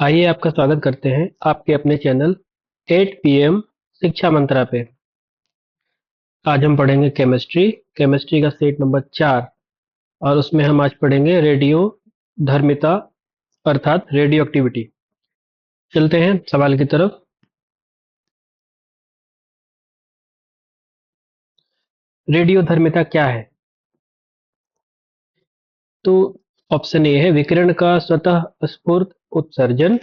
आइए आपका स्वागत करते हैं आपके अपने चैनल 8 पीएम शिक्षा मंत्रा पे। आज हम पढ़ेंगे केमिस्ट्री का सेट नंबर 4 और उसमें हम आज पढ़ेंगे रेडियो धर्मिता अर्थात रेडियो एक्टिविटी। चलते हैं सवाल की तरफ। रेडियो धर्मिता क्या है? तो ऑप्शन ए है विकिरण का स्वतः स्फूर्त उत्सर्जन,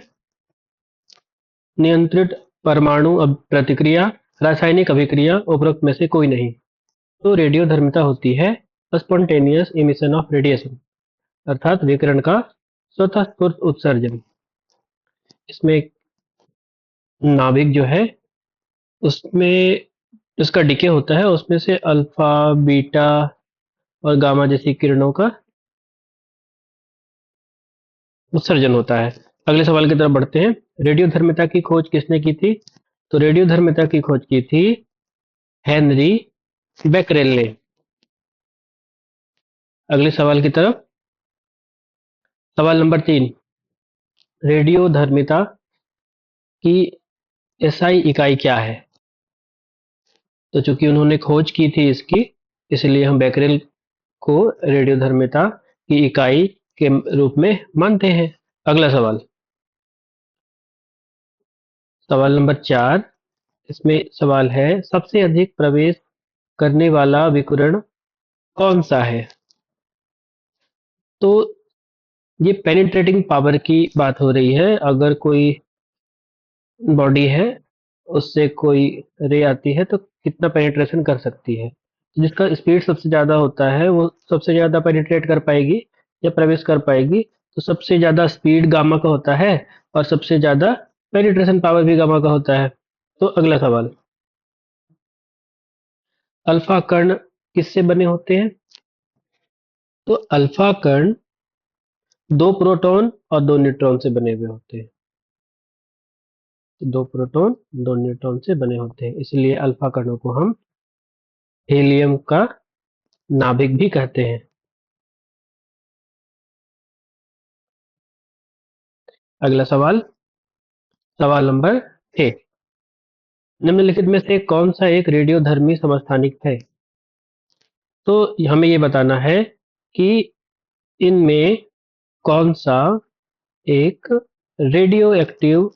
नियंत्रित परमाणु प्रतिक्रिया, रासायनिक अभिक्रिया, उपरोक्त में से कोई नहीं। तो रेडियो धर्मिता होती है स्पॉन्टेनियस इमिशन ऑफ रेडिएशन अर्थात विकिरण का स्वतः स्फूर्त उत्सर्जन। इसमें एक नाभिक जो है उसमें उसका डिके होता है, उसमें से अल्फा, बीटा और गामा जैसी किरणों का उत्सर्जन होता है। अगले सवाल की तरफ बढ़ते हैं। रेडियो धर्मिता की खोज किसने की थी? तो रेडियो धर्मिता की खोज की थी हेनरी बेकरेल ने। अगले सवाल की तरफ। सवाल नंबर 3, रेडियो धर्मिता की एसआई इकाई क्या है? तो चूंकि उन्होंने खोज की थी इसकी, इसलिए हम बेकरेल को रेडियोधर्मिता की इकाई के रूप में मानते हैं। अगला सवाल, सवाल नंबर 4। इसमें सवाल है सबसे अधिक प्रवेश करने वाला विकिरण कौन सा है? तो ये पेनिट्रेटिंग पावर की बात हो रही है। अगर कोई बॉडी है, उससे कोई रे आती है तो कितना पेनिट्रेशन कर सकती है। जिसका स्पीड सबसे ज़्यादा होता है वो सबसे ज़्यादा पेनिट्रेट कर पाएगी या प्रवेश कर पाएगी। तो सबसे ज़्यादा स्पीड गामा का होता है और सबसे ज़्यादा पेनिट्रेशन पावर भी गामा का होता है। तो अगला सवाल, अल्फा कण किससे बने होते हैं? तो अल्फा कण दो प्रोटॉन और दो न्यूट्रॉन से बने हुए होते हैं। दो प्रोटॉन दो न्यूट्रॉन से बने होते हैं, इसलिए अल्फा कणों को हम हीलियम का नाभिक भी कहते हैं। अगला सवाल, सवाल नंबर 6। निम्नलिखित में से कौन सा एक रेडियोधर्मी समस्थानिक है? तो हमें ये बताना है कि इनमें कौन सा एक रेडियो एक्टिव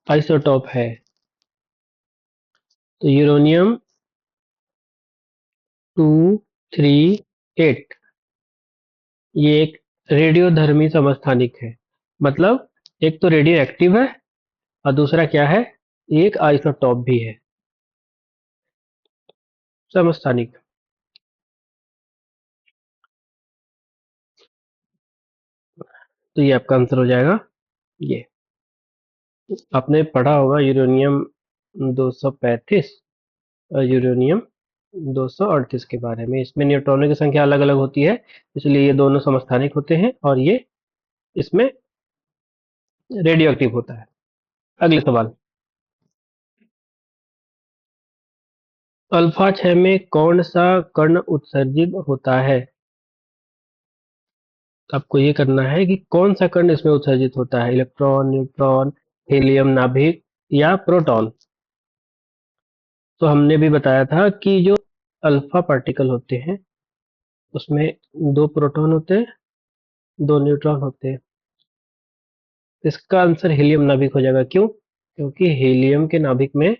आइसोटोप है। तो यूरेनियम 238 ये एक रेडियोधर्मी समस्थानिक है। मतलब एक तो रेडियो एक्टिव है और दूसरा क्या है, एक आइसोटोप भी है समस्थानिक। तो ये आपका आंसर हो जाएगा। ये आपने पढ़ा होगा यूरेनियम 235 और यूरेनियम 238 के बारे में। इसमें न्यूट्रॉनों की संख्या अलग अलग होती है, इसलिए ये दोनों समस्थानिक होते हैं और ये इसमें रेडियो एक्टिव होता है। अगले सवाल, अल्फा 6 में कौन सा कण उत्सर्जित होता है? आपको ये करना है कि कौन सा कण इसमें उत्सर्जित होता है, इलेक्ट्रॉन, न्यूट्रॉन, हीलियम नाभिक या प्रोटॉन। तो हमने भी बताया था कि जो अल्फा पार्टिकल होते हैं उसमें दो प्रोटॉन होते हैं, दो न्यूट्रॉन होते हैं। इसका आंसर हीलियम नाभिक हो जाएगा। क्यों? क्योंकि हीलियम के नाभिक में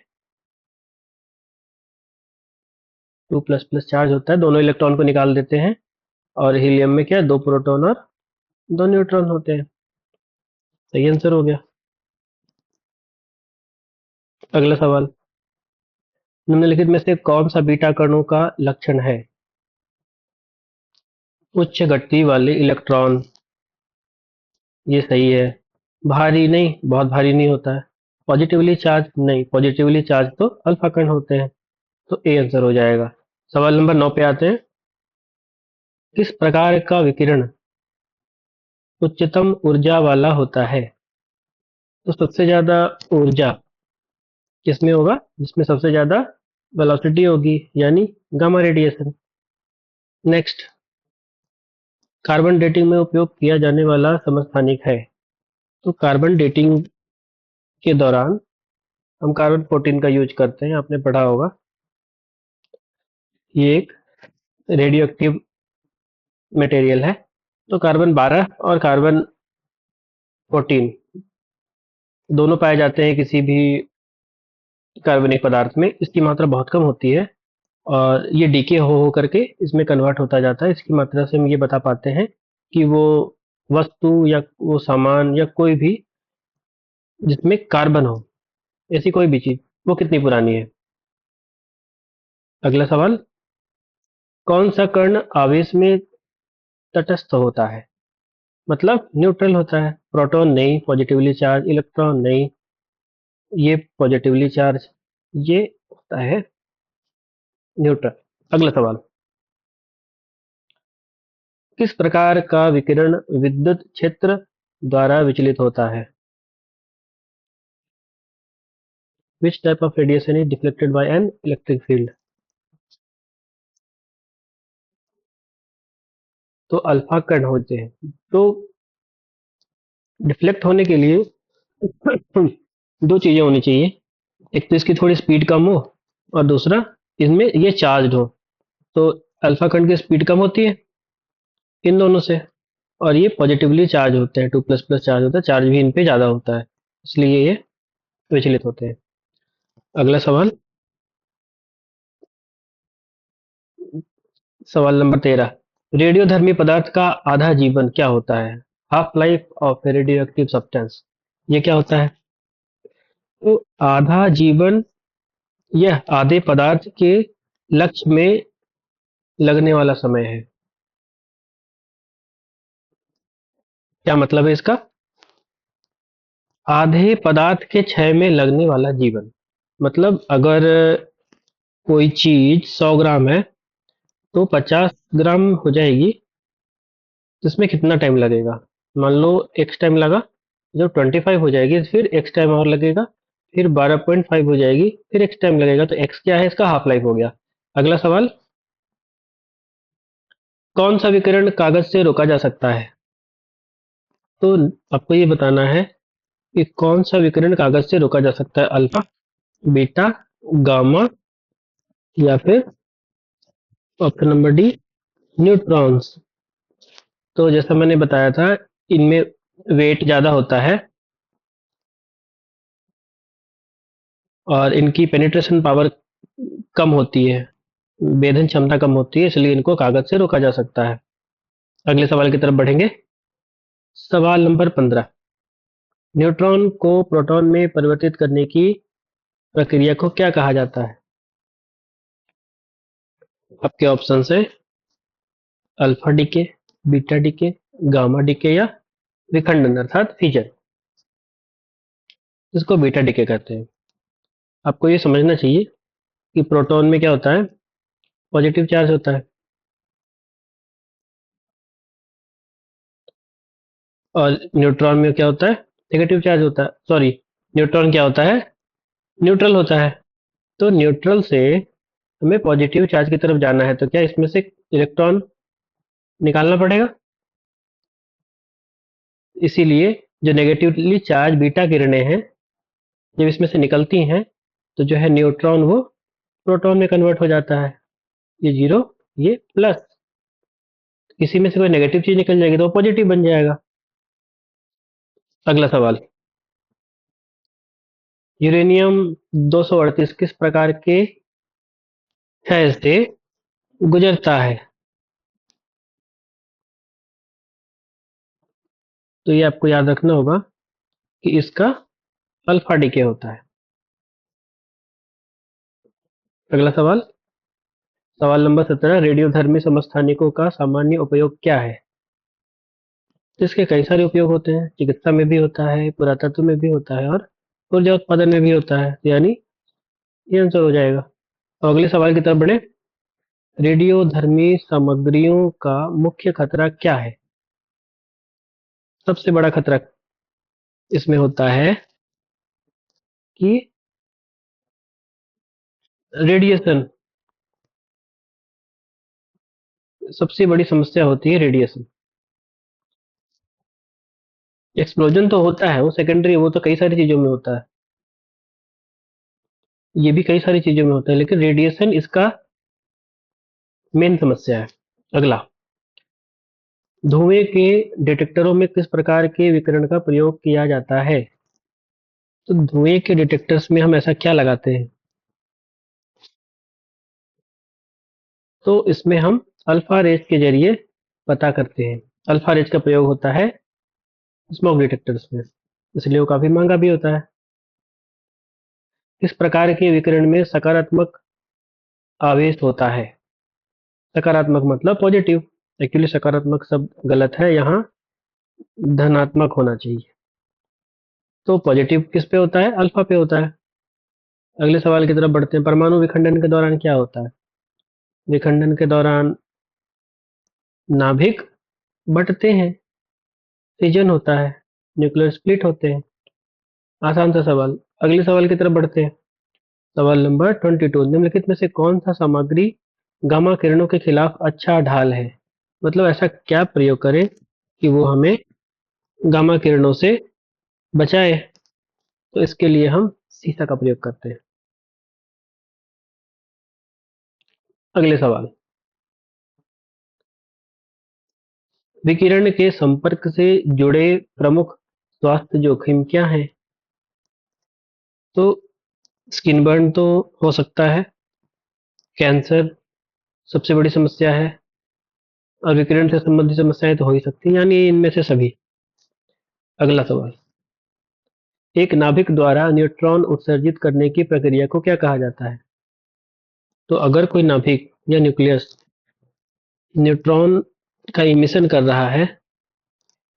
2++ चार्ज होता है, दोनों इलेक्ट्रॉन को निकाल देते हैं। और हीलियम में क्या है, दो प्रोटॉन और दो न्यूट्रॉन होते हैं। सही आंसर हो गया। अगला सवाल, निम्नलिखित में से कौन सा बीटा कणों का लक्षण है? उच्च गति वाले इलेक्ट्रॉन, ये सही है। भारी नहीं, बहुत भारी नहीं होता है। पॉजिटिवली चार्ज नहीं, पॉजिटिवली चार्ज तो अल्फा कण होते हैं। तो ए आंसर हो जाएगा। सवाल नंबर 9 पे आते हैं। किस प्रकार का विकिरण उच्चतम ऊर्जा वाला होता है? तो सबसे ज्यादा ऊर्जा किसमें होगा? जिसमें सबसे ज्यादा वेलोसिटी होगी, यानी gamma radiation. Next, carbon dating में उपयोग किया जाने वाला समस्थानिक है। तो कार्बन डेटिंग के दौरान हम कार्बन 14 का यूज करते हैं, आपने पढ़ा होगा। ये एक रेडियो एक्टिव मटेरियल है। तो कार्बन 12 और कार्बन 14 दोनों पाए जाते हैं किसी भी कार्बनिक पदार्थ में। इसकी मात्रा बहुत कम होती है और ये डीके हो करके इसमें कन्वर्ट होता जाता है। इसकी मात्रा से हम ये बता पाते हैं कि वो वस्तु या वो सामान या कोई भी जिसमें कार्बन हो, ऐसी कोई भी चीज, वो कितनी पुरानी है। अगला सवाल, कौन सा कण आवेश में तटस्थ होता है, मतलब न्यूट्रल होता है। प्रोटॉन नहीं, पॉजिटिवली चार्ज, इलेक्ट्रॉन नहीं, ये पॉजिटिवली चार्ज, ये होता है न्यूट्रल। अगला सवाल, किस प्रकार का विकिरण विद्युत क्षेत्र द्वारा विचलित होता है। Which type of radiation is deflected by an electric field. तो अल्फा कण होते हैं। तो डिफ्लेक्ट होने के लिए दो चीजें होनी चाहिए। एक तो इसकी थोड़ी स्पीड कम हो और दूसरा इसमें ये चार्ज हो। तो अल्फा कण की स्पीड कम होती है इन दोनों से, और ये पॉजिटिवली चार्ज होते हैं, 2++ चार्ज होता है, चार्ज भी इन पे ज्यादा होता है, इसलिए ये विचलित होते हैं। अगला सवाल, सवाल नंबर 13, रेडियोधर्मी पदार्थ का आधा जीवन क्या होता है। Half life of radio active substance, ये क्या होता है। तो आधा जीवन यह आधे पदार्थ के लक्ष्य में लगने वाला समय है। क्या मतलब है इसका। आधे पदार्थ के क्षय में लगने वाला जीवन, मतलब अगर कोई चीज 100 ग्राम है तो 50 ग्राम हो जाएगी, तो इसमें कितना टाइम लगेगा। मान लो एक्स टाइम लगा, जब 25 हो जाएगी फिर एक्स टाइम और लगेगा, फिर 12.5 हो जाएगी, फिर एक्स टाइम लगेगा, तो एक्स क्या है, इसका हाफ लाइफ हो गया। अगला सवाल, कौन सा विकिरण कागज से रोका जा सकता है। तो आपको ये बताना है कि कौन सा विकिरण कागज से रोका जा सकता है, अल्फा, बीटा, गामा, या फिर ऑप्शन नंबर डी, न्यूट्रॉन्स। तो जैसा मैंने बताया था, इनमें वेट ज़्यादा होता है और इनकी पेनिट्रेशन पावर कम होती है, भेदन क्षमता कम होती है, इसलिए इनको कागज से रोका जा सकता है। अगले सवाल की तरफ बढ़ेंगे। सवाल नंबर 15, न्यूट्रॉन को प्रोटॉन में परिवर्तित करने की प्रक्रिया को क्या कहा जाता है। आपके ऑप्शन है alpha decay, beta decay, gamma decay या विखंडन अर्थात फिजन। इसको बीटा डीके कहते हैं। आपको ये समझना चाहिए कि प्रोटॉन में क्या होता है, पॉजिटिव चार्ज होता है, और न्यूट्रॉन में क्या होता है, नेगेटिव चार्ज होता है। सॉरी, न्यूट्रॉन क्या होता है, न्यूट्रल होता है। तो न्यूट्रल से हमें पॉजिटिव चार्ज की तरफ जाना है, तो क्या इसमें से इलेक्ट्रॉन निकालना पड़ेगा। इसीलिए जो नेगेटिवली चार्ज बीटा किरणें हैं, जब इसमें से निकलती हैं तो जो है न्यूट्रॉन वो प्रोटॉन में कन्वर्ट हो जाता है। ये जीरो, ये प्लस, किसी में से कोई नेगेटिव चीज निकल जाएगी तो वो पॉजिटिव बन जाएगा। अगला सवाल, यूरेनियम 238 किस प्रकार के क्षय से गुजरता है। तो ये आपको याद रखना होगा कि इसका अल्फा डीके होता है। अगला सवाल, सवाल नंबर 17, रेडियोधर्मी समस्थानिकों का सामान्य उपयोग क्या है। तो इसके कई सारे उपयोग होते हैं, चिकित्सा में भी होता है, पुरातत्व में भी होता है, और ऊर्जा उत्पादन में भी होता है, यानी ये आंसर हो जाएगा। तो अगले सवाल की तरफ बढ़े। रेडियोधर्मी सामग्रियों का मुख्य खतरा क्या है। सबसे बड़ा खतरा इसमें होता है कि रेडिएशन, सबसे बड़ी समस्या होती है रेडिएशन। एक्सप्लोजन तो होता है, वो सेकेंडरी, वो तो कई सारी चीजों में होता है। ये भी कई सारी चीजों में होता है, लेकिन रेडिएशन इसका मेन समस्या है। अगला, धुएं के डिटेक्टरों में किस प्रकार के विकिरण का प्रयोग किया जाता है? तो धुएं के डिटेक्टर्स में हम ऐसा क्या लगाते हैं? तो इसमें हम अल्फा रेज के जरिए पता करते हैं। अल्फा रेज का प्रयोग होता है स्मोक डिटेक्टर्स में, इसलिए वो काफी महंगा भी होता है। किस प्रकार के विकिरण में सकारात्मक आवेश होता है? सकारात्मक मतलब पॉजिटिव। एक्चुअली सकारात्मक शब्द गलत है, यहाँ धनात्मक होना चाहिए। तो पॉजिटिव किस पे होता है? अल्फा पे होता है। अगले सवाल की तरफ बढ़ते हैं। परमाणु विखंडन के दौरान क्या होता है? विखंडन के दौरान नाभिक बंटते हैं, फिजन होता है, न्यूक्लियर स्प्लिट होते हैं। आसान सा सवाल। अगले सवाल की तरफ बढ़ते हैं। सवाल नंबर 22, निम्नलिखित में से कौन सा सामग्री गामा किरणों के खिलाफ अच्छा ढाल है? मतलब ऐसा क्या प्रयोग करें कि वो हमें गामा किरणों से बचाए? तो इसके लिए हम सीसा का प्रयोग करते हैं। अगले सवाल, विकिरण के संपर्क से जुड़े प्रमुख स्वास्थ्य जोखिम क्या हैं? तो स्किन बर्न तो हो सकता है, कैंसर सबसे बड़ी समस्या है, और विकिरण से संबंधित समस्याएं तो हो ही सकती हैं, यानी इनमें से सभी। अगला सवाल, एक नाभिक द्वारा न्यूट्रॉन उत्सर्जित करने की प्रक्रिया को क्या कहा जाता है? तो अगर कोई नाभिक या न्यूक्लियस न्यूट्रॉन का इमिशन कर रहा है,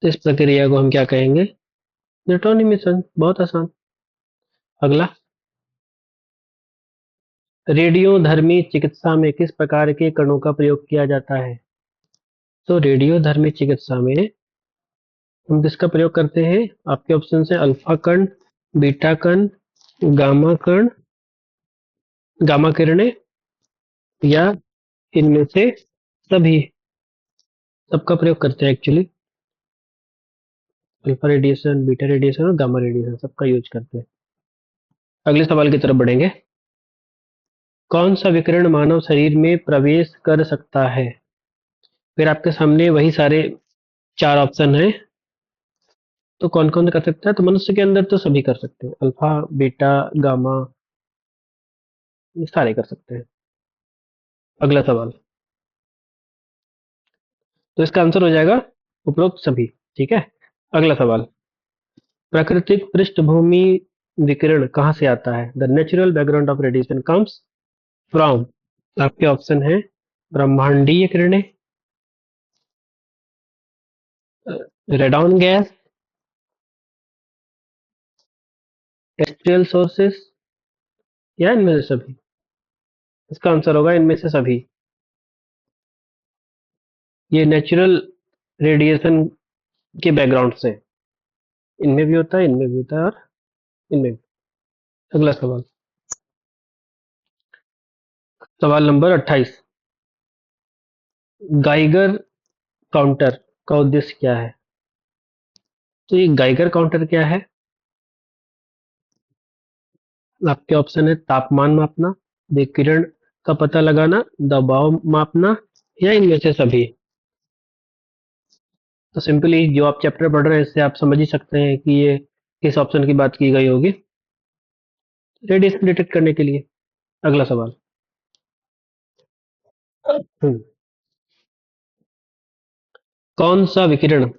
तो इस प्रक्रिया को हम क्या कहेंगे? Neutron emission. बहुत आसान। अगला, रेडियोधर्मी चिकित्सा में किस प्रकार के कणों का प्रयोग किया जाता है? तो रेडियोधर्मी चिकित्सा में हम किसका प्रयोग करते हैं? आपके ऑप्शन है अल्फा कण, बीटा कण, गामा कण, गामा किरणें, या इनमें से सभी। सबका प्रयोग करते हैं actually. Alpha radiation, beta radiation और गामा रेडिएशन सबका यूज करते हैं। अगले सवाल की तरफ बढ़ेंगे। कौन सा विकिरण मानव शरीर में प्रवेश कर सकता है? फिर आपके सामने वही सारे चार ऑप्शन हैं। तो कौन कौन कर सकता है? तो मनुष्य के अंदर तो सभी कर सकते हैं, अल्फा, बीटा, गामा, ये सारे कर सकते हैं। अगला सवाल, तो इसका आंसर हो जाएगा उपरोक्त सभी। ठीक है। अगला सवाल, प्राकृतिक पृष्ठभूमि विकिरण कहाँ से आता है? The natural background of radiation comes from. आपके ऑप्शन है ब्रह्मांडीय किरणें, रेडॉन गैस, टेरेस्ट्रियल सोर्सेस, या इनमें से सभी। इसका आंसर होगा इनमें से सभी। ये नेचुरल रेडिएशन के बैकग्राउंड से इनमें भी होता है, इनमें भी होता है, और इनमें भी। अगला सवाल, सवाल नंबर 28, गाइगर काउंटर का उद्देश्य क्या है? तो ये गाइगर काउंटर क्या है? आपके ऑप्शन है तापमान मापना, विकिरण का पता लगाना, दबाव मापना, या इनमें से सभी। तो सिंपली जो आप चैप्टर पढ़ रहे हैं इससे आप समझ ही सकते हैं कि ये किस ऑप्शन की बात की गई होगी। रेडिएशन डिटेक्ट करने के लिए। अगला सवाल, हम्म, कौन सा विकिरण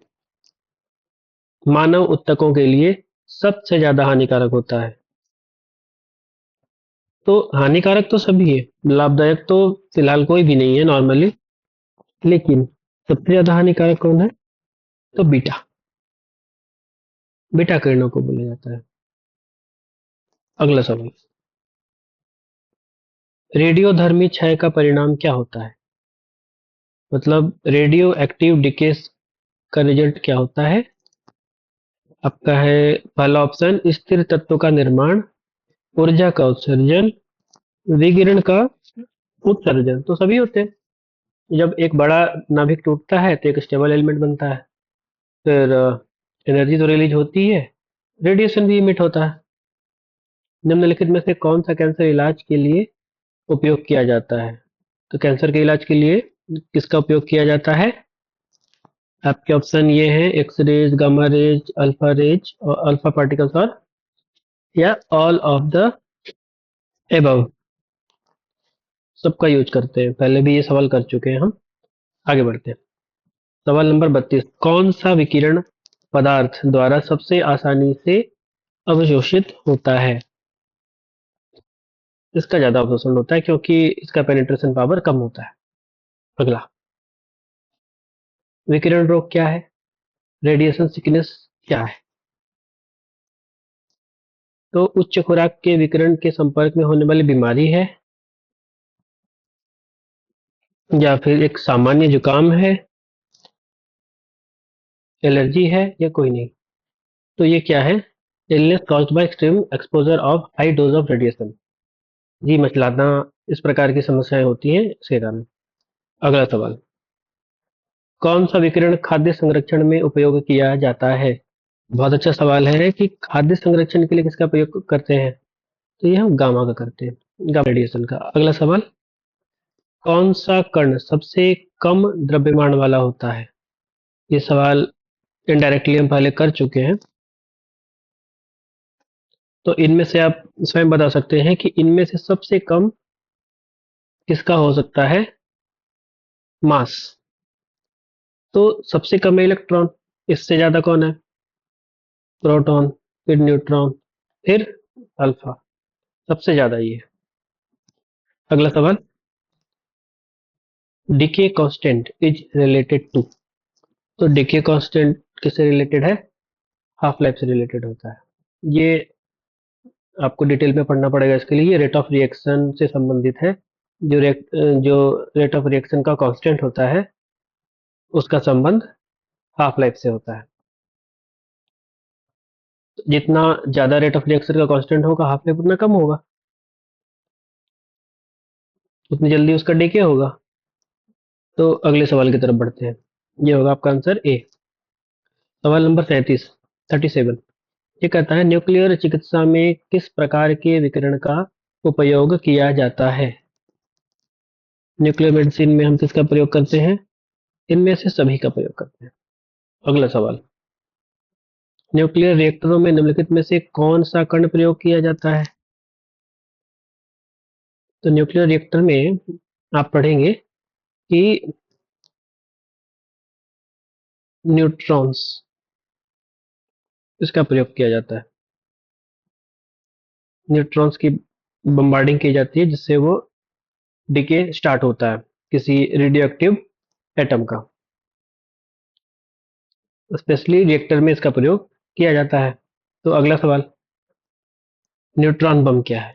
मानव ऊतकों के लिए सबसे ज्यादा हानिकारक होता है? तो हानिकारक तो सभी है, लाभदायक तो फिलहाल कोई भी नहीं है नॉर्मली, लेकिन सबसे ज्यादा हानिकारक कौन है? तो बीटा, बीटा किरणों को बोला जाता है। अगला सवाल, रेडियोधर्मी क्षय का परिणाम क्या होता है? मतलब रेडियो एक्टिव डिकेस का रिजल्ट क्या होता है? आपका है पहला ऑप्शन स्थिर तत्व का निर्माण, ऊर्जा का उत्सर्जन, विकिरण का उत्सर्जन। तो सभी होते हैं। जब एक बड़ा नाभिक टूटता है तो एक स्टेबल एलिमेंट बनता है, फिर एनर्जी तो रिलीज होती है, रेडिएशन भी इमिट होता है। निम्नलिखित में से कौन सा कैंसर इलाज के लिए उपयोग किया जाता है? तो कैंसर के इलाज के लिए किसका उपयोग किया जाता है? आपके ऑप्शन ये हैं: X rays, gamma rays, alpha rays और अल्फा पार्टिकल्स, और या ऑल ऑफ द एबव। सबका यूज करते हैं, पहले भी ये सवाल कर चुके हैं हम। आगे बढ़ते हैं। सवाल नंबर 32: कौन सा विकिरण पदार्थ द्वारा सबसे आसानी से अवशोषित होता है? इसका ज्यादा अवशोषण होता है क्योंकि इसका पेनिट्रेशन पावर कम होता है। अगला, विकिरण रोग क्या है? रेडिएशन सिकनेस क्या है? तो उच्च खुराक के विकिरण के संपर्क में होने वाली बीमारी है, या फिर एक सामान्य जुकाम है, एलर्जी है, या कोई नहीं? तो ये क्या है? Illness caused by extreme exposure of high dose of radiation. जी मचलाना, इस प्रकार की समस्याएं होती हैं सेना में। अगला सवाल, कौन सा विकिरण खाद्य संरक्षण में उपयोग किया जाता है? बहुत अच्छा सवाल है कि खाद्य संरक्षण के लिए किसका प्रयोग करते हैं? तो ये हम गामा का करते हैं, गामा रेडिएशन का। अगला सवाल, कौन सा कण सबसे कम द्रव्यमान वाला होता है? ये सवाल इनडायरेक्टली हम पहले कर चुके हैं, तो इनमें से आप स्वयं बता सकते हैं कि इनमें से सबसे कम किसका हो सकता है मास? तो सबसे कम है इलेक्ट्रॉन, इससे ज्यादा कौन है? प्रोटॉन, फिर न्यूट्रॉन, फिर अल्फा, सबसे ज्यादा ये है। अगला सवाल, decay constant is related to. तो डीके कांस्टेंट किससे रिलेटेड है? हाफ लाइफ से रिलेटेड होता है। ये आपको डिटेल में पढ़ना पड़ेगा इसके लिए। रेट ऑफ रिएक्शन से संबंधित है। जो रेट ऑफ रिएक्शन का कांस्टेंट होता है, उसका संबंध हाफ लाइफ से होता है। जितना ज्यादा रेट ऑफ रिएक्शन का कांस्टेंट होगा, हाफ लाइफ उतना कम होगा, उतनी जल्दी उसका डीके होगा। तो अगले सवाल की तरफ बढ़ते हैं। ये होगा आपका आंसर ए। सवाल नंबर 37। ये कहता है, न्यूक्लियर चिकित्सा में किस प्रकार के विकिरण का उपयोग किया जाता है? न्यूक्लियर मेडिसिन में हम किसका प्रयोग करते हैं? इनमें से सभी का प्रयोग करते हैं। अगला सवाल, न्यूक्लियर रिएक्टरों में निम्नलिखित में से कौन सा कण प्रयोग किया जाता है? तो न्यूक्लियर रिएक्टर में आप पढ़ेंगे कि न्यूट्रॉन्स, इसका प्रयोग किया जाता है। न्यूट्रॉन्स की बम्बार्डिंग की जाती है, जिससे वो डीके स्टार्ट होता है किसी रेडियो एक्टिव एटम का। स्पेशली रिएक्टर में इसका प्रयोग किया जाता है। तो अगला सवाल, न्यूट्रॉन बम क्या है?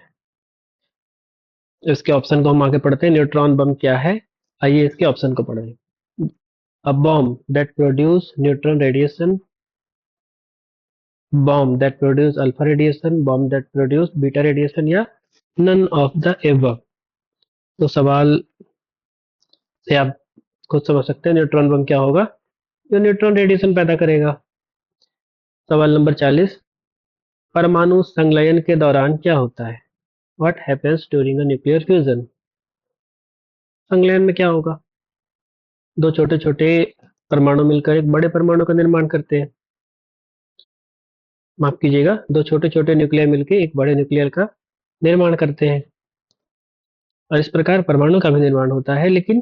इसके ऑप्शन को हम आगे पढ़ते हैं। न्यूट्रॉन बम क्या है? आइए इसके ऑप्शन को पढ़ें। A bomb that produce neutron radiation, bomb that produce alpha radiation, bomb that produce beta radiation, या none of the above। तो सवाल से आप खुद समझ सकते हैं न्यूट्रॉन बम क्या होगा। जो न्यूट्रॉन रेडिएशन पैदा करेगा। सवाल नंबर 40, परमाणु संलयन के दौरान क्या होता है? What happens during a nuclear fusion? संलयन में क्या होगा? दो छोटे छोटे परमाणु मिलकर एक बड़े परमाणु का निर्माण करते हैं। माफ कीजिएगा, दो छोटे छोटे न्यूक्लियर मिलकर एक बड़े न्यूक्लियर का निर्माण करते हैं, और इस प्रकार परमाणु का भी निर्माण होता है। लेकिन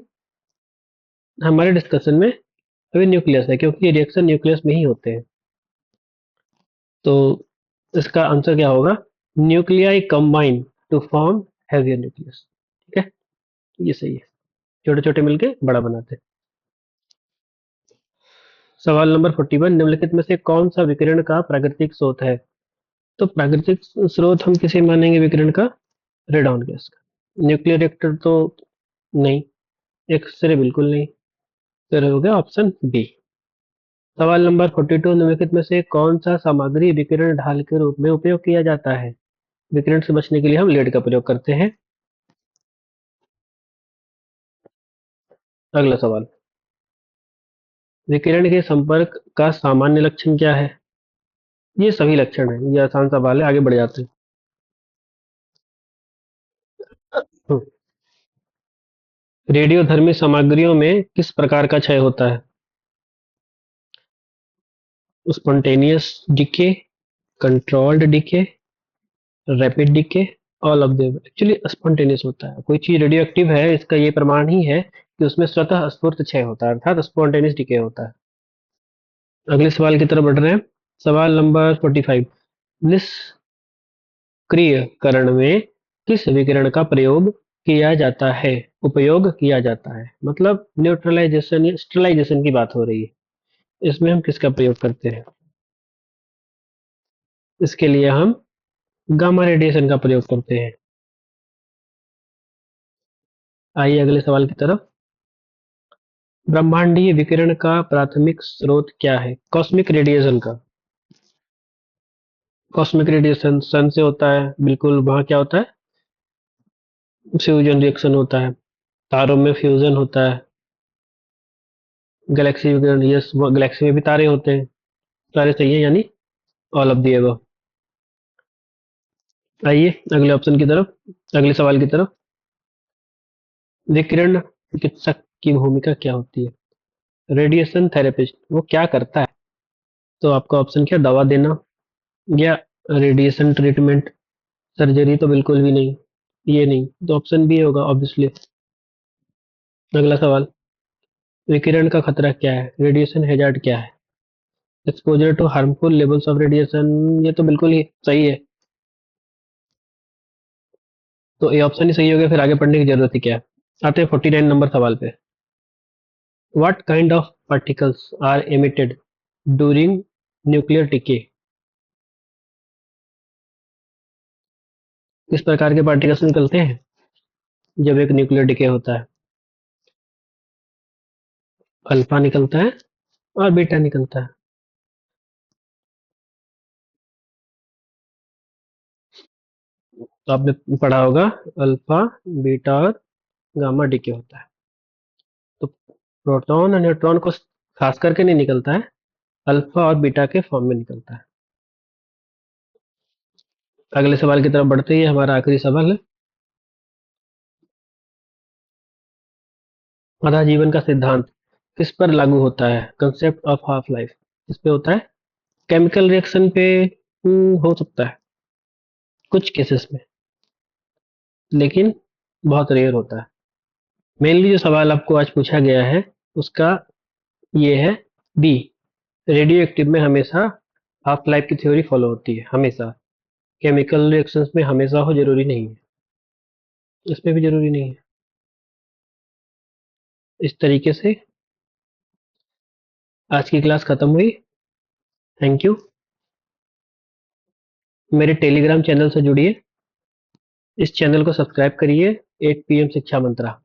हमारे डिस्कशन में अभी न्यूक्लियस है, क्योंकि ये रिएक्शन न्यूक्लियस में ही होते हैं। तो इसका आंसर क्या होगा? Nuclei combine to form heavier nucleus. ठीक है, ये सही है, छोटे छोटे मिलके बड़ा बनाते हैं। सवाल नंबर 41, निम्नलिखित में से कौन सा विकिरण का प्राकृतिक स्रोत है? तो प्राकृतिक स्रोत हम किसे मानेंगे विकिरण का? रेडॉन गैस का। न्यूक्लियर रिएक्टर तो नहीं, एक्सरे बिल्कुल नहीं। फिर हो गया ऑप्शन बी। सवाल नंबर 42, निम्नलिखित में से कौन सा सामग्री विकिरण ढाल के रूप में उपयोग किया जाता है? विकिरण से बचने के लिए हम लेड का प्रयोग करते हैं। अगला सवाल, विकिरण के संपर्क का सामान्य लक्षण क्या है? ये सभी लक्षण है, ये आसान सवाल है, आगे बढ़ जाते हैं। रेडियोधर्मी सामग्रियों में किस प्रकार का क्षय होता है? Spontaneous decay, controlled decay, rapid decay, all of them. Actually spontaneous होता है। कोई चीज रेडियो एक्टिव है, इसका ये प्रमाण ही है कि उसमें स्वतः स्फूर्त क्षय होता है, अर्थात स्पॉन्टेनियस डिके होता है। अगले सवाल की तरफ बढ़ रहे हैं। सवाल नंबर 45। निष्क्रियकरण में किस विकिरण का प्रयोग किया जाता है? उपयोग किया जाता है मतलब न्यूट्रलाइजेशन या स्टरलाइजेशन की बात हो रही है। इसमें हम किसका प्रयोग करते हैं? इसके लिए हम गामा रेडिएशन का प्रयोग करते हैं। आइए अगले सवाल की तरफ। ब्रह्मांडीय विकिरण का प्राथमिक स्रोत क्या है? कॉस्मिक रेडिएशन का। कॉस्मिक रेडिएशन सन से होता है, बिल्कुल। वहां क्या होता है? फ्यूजन रिएक्शन होता है, तारों में फ्यूजन होता है। गैलेक्सी विकिरण, यस, गैलेक्सी में भी तारे होते हैं। तारे सही है, यानी ऑल ऑफ दी एबव। आइए अगले ऑप्शन की तरफ, अगले सवाल की तरफ। विकिरण चिकित्सक की भूमिका क्या होती है? रेडिएशन थेरेपिस्ट वो क्या करता है? तो आपका ऑप्शन क्या, दवा देना या रेडिएशन ट्रीटमेंट? सर्जरी तो बिल्कुल भी नहीं, ये नहीं, तो ऑप्शन बी होगा ऑब्वियसली। अगला सवाल। विकिरण का खतरा क्या है? रेडिएशन हैजार्ड क्या है? Exposure to harmful levels of radiation, ये तो बिल्कुल ही सही है। तो ये ऑप्शन ही सही हो गया, फिर आगे पढ़ने की जरूरत ही क्या है। आते हैं 49 नंबर सवाल पे। What kind of particles are emitted during nuclear decay? किस प्रकार के पार्टिकल्स निकलते हैं जब एक न्यूक्लियर डिके होता है? अल्फा निकलता है और बीटा निकलता है। तो आपने पढ़ा होगा, अल्फा, बीटा और गामा डीके होता है। तो प्रोटॉन और न्यूट्रॉन को खास करके नहीं निकलता है, अल्फा और बीटा के फॉर्म में निकलता है। अगले सवाल की तरफ बढ़ते ही हमारा आखिरी सवाल है। आधा जीवन का सिद्धांत किस पर लागू होता है? कंसेप्ट ऑफ हाफ लाइफ किस पे होता है? केमिकल रिएक्शन पे हो सकता है कुछ केसेस में, लेकिन बहुत रेयर होता है। मेनली जो सवाल आपको आज पूछा गया है उसका ये है, बी। रेडियो एक्टिव में हमेशा हाफ लाइफ की थ्योरी फॉलो होती है, हमेशा। केमिकल रिएक्शंस में हमेशा हो जरूरी नहीं है, इसमें भी जरूरी नहीं है। इस तरीके से आज की क्लास खत्म हुई। Thank you. मेरे टेलीग्राम चैनल से जुड़िए, इस चैनल को सब्सक्राइब करिए। 8 पीएम शिक्षा मंत्रा।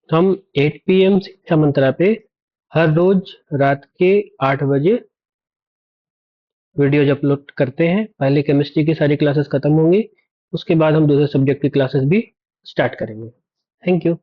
हम 8 पीएम शिक्षा मंत्रा पे हर रोज रात के 8 बजे वीडियोज अपलोड करते हैं। पहले केमिस्ट्री की सारी क्लासेस खत्म होंगी, उसके बाद हम दूसरे सब्जेक्ट की क्लासेस भी स्टार्ट करेंगे। Thank you.